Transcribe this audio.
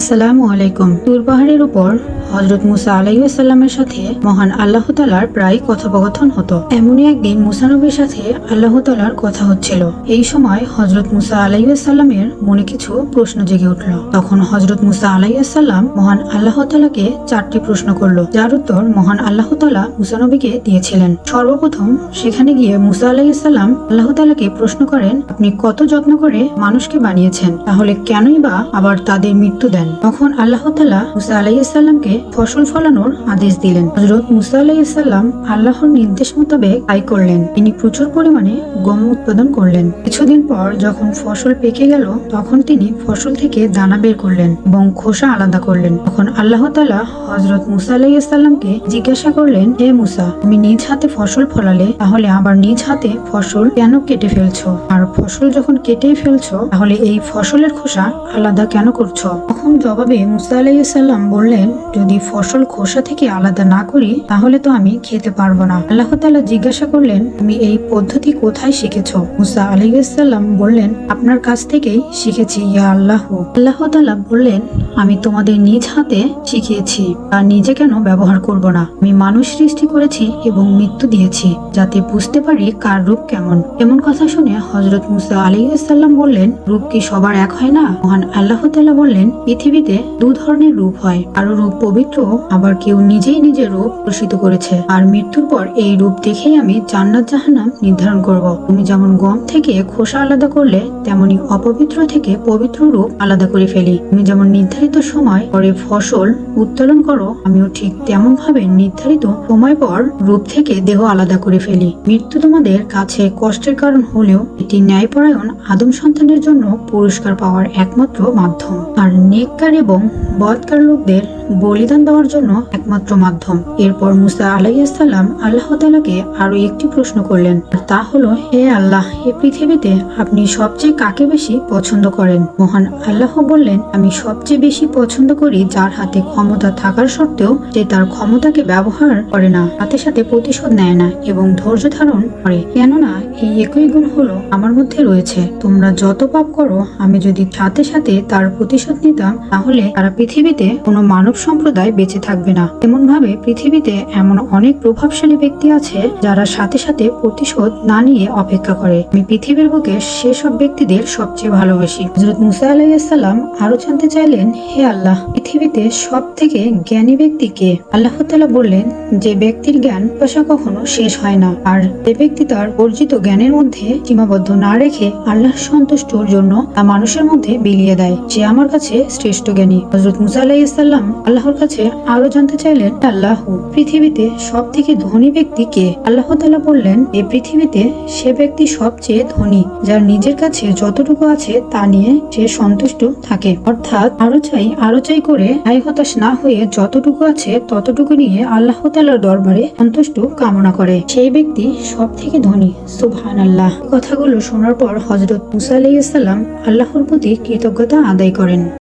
আসসালামু আলাইকুম। তুর পাহাড়ের উপর হযরত মুসা আলাইহিস সালামের সাথে মহান আল্লাহ তাআলার প্রায় কথোপকথন হতো। এমনই একদিন মুসা নবীর সাথে আল্লাহ তাআলার কথা হচ্ছিল। এই সময় হযরত মুসা আলাইহিস সালামের মনে কিছু প্রশ্ন জেগে উঠল। তখন হযরত মুসা আলাইহিস সালাম মহান আল্লাহ তাআলাকে 4টি প্রশ্ন করল, যার উত্তর মহান আল্লাহ তাআলা মুসা নবীকে দিয়েছিলেন। সর্বপ্রথম সেখানে গিয়ে মুসা আলাইহিস সালাম আল্লাহ তাআলাকে প্রশ্ন করেন, আপনি কত যত্ন করে মানুষকে বানিয়েছেন, তাহলে কেনই বা আবার তাদের মৃত্যু দেন? তখন আল্লাহ তাআলা মুসা আলাইহিস সালামকে ফসল ফলানোর আদেশ দিলেন। হযরত মুসা আলাইহিস সালাম আল্লাহর নির্দেশ মোতাবেক তাই করলেন। তিনি প্রচুর পরিমাণে গম উৎপাদন করলেন। কিছুদিন পর যখন ফসল পেকে গেল, তখন তিনি ফসল থেকে দানা বের করলেন এবং খোসা আলাদা করলেন। তখন আল্লাহ তাআলা হযরত মুসা আলাইহিস সালামকে জিজ্ঞাসা করলেন, হে মুসা, তুমি নিজ হাতে ফসল ফলালে, তাহলে আবার নিজ হাতে ফসল কেন কেটে ফেলছো? আর ফসল যখন কেটেই ফেলছো, তাহলে এই ফসলের খোসা আলাদা কেন করছো? তখন জবাবে মুসা আলাইহিস সালাম বললেন, যদি ফসল খোসা থেকে আলাদা না করি, তাহলে তো আমি খেতে পারবো না। আল্লাহ তাআলা জিজ্ঞাসা করলেন, তুমি এই পদ্ধতি কোথায় শিখেছো? মুসা আলাইহিস সালাম বললেন, আপনার কাছ থেকেই শিখেছি ইয়া আল্লাহ। আল্লাহ তাআলা বললেন, আমি তোমাদের নিজ হাতে শিখিয়েছি, আর নিজে কেন ব্যবহার করব না? আমি মানুষ সৃষ্টি করেছি এবং মৃত্যু দিয়েছি, যাতে বুঝতে পারি কার রূপ কেমন। এমন কথা শুনে হযরত মুসা আলাইহিস সালাম বললেন, রূপ কি সবার এক হয় না? মহান আল্লাহ তাআলা বললেন, পৃথিবীতে দু ধরনের রূপ হয়, কারো রূপ পবিত্র, আবার কেউ নিজেই নিজের রূপ প্রসিত করেছে। আর মৃত্যুর পর এই রূপ দেখেই আমি জান্নাত জাহান্নাম নির্ধারণ করব। তুমি যেমন গম থেকে খোসা আলাদা করলে, তেমনি অপবিত্র থেকে পবিত্র রূপ আলাদা করে ফেলি। তুমি যেমন নির্ধারিত সময় পরে ফসল উত্তোলন করো, আমিও ঠিক তেমন ভাবে নির্ধারিত সময় পর রূপ থেকে দেহ আলাদা করে ফেলি। মৃত্যু তোমাদের কাছে কষ্টের কারণ হলেও এটি ন্যায়পরায়ণ আদম সন্তানের জন্য পুরস্কার পাওয়ার একমাত্র মাধ্যম, আর নেককার এবং বদকার লোকদের বলিদান দেওয়ার জন্য একমাত্র মাধ্যম। এরপর মুসা আলাইহিস সালাম আল্লাহ তাআলাকে আরো একটি প্রশ্ন করলেন, আর তা হলো, হে আল্লাহ, এই পৃথিবীতে আপনি সবচেয়ে কাকে বেশি পছন্দ করেন? মহান আল্লাহ বললেন, আমি সবচেয়ে বেশি পছন্দ করি যার হাতে ক্ষমতা থাকার সত্ত্বেও যে তার ক্ষমতাকে ব্যবহার করে না, সাথে সাথে প্রতিশোধ নেয় না এবং ধৈর্য ধারণ করে। কেননা এই একই গুণ হলো আমার মধ্যে রয়েছে। তোমরা যত পাপ করো, আমি যদি সাথে সাথে তার প্রতিশোধ নিতাম, তাহলে সারা পৃথিবীতে কোনো মানব সম্প্রদায় বেঁচে থাকবে না। তেমন ভাবে পৃথিবীতে এমন অনেক প্রভাবশালী ব্যক্তি আছে যারা সাথে সাথে প্রতিশোধ না নিয়ে অপেক্ষা করে। আমি পৃথিবীর বুকে সেসব ব্যক্তিদের সবচেয়ে ভালোবাসি। হযরত মুসা আলাইহিস সালাম আরো জানতে চাইলেন, হে আল্লাহ, পৃথিবীতে সব থেকে জ্ঞানী ব্যক্তি কে? আল্লাহ তাআলা বললেন, যে ব্যক্তির জ্ঞান পেশা কখনো শেষ হয় না, আর যে ব্যক্তি তার অর্জিত জ্ঞানের মধ্যে সীমাবদ্ধ না রেখে আল্লাহর সন্তুষ্টির জন্য তা মানুষের মধ্যে বিলিয়ে দেয়, সে আমার কাছে শ্রেষ্ঠ জ্ঞানী। হযরত মুসা আলাইহিস সালাম আল্লাহর কাছে আরো জানতে চাইলেন, আল্লাহ, পৃথিবীতে সব থেকে ধনী ব্যক্তি কে? আল্লাহ তাআলা বললেন, এই পৃথিবীতে সে ব্যক্তি সবচেয়ে ধনী যার নিজের কাছে যতটুকু আছে তা নিয়ে সে সন্তুষ্ট থাকে, অর্থাৎ আরো চাই করে হতাশ না হয়ে যতটুকু আছে ততটুকু নিয়ে আল্লাহ তাআলার দরবারে সন্তুষ্ট কামনা করে, সেই ব্যক্তি সব থেকে ধনী। সুবহানাল্লাহ। কথাগুলো শোনার পর হযরত মুসা আলাইহিস সালাম আল্লাহর প্রতি কৃতজ্ঞতা আদায় করেন।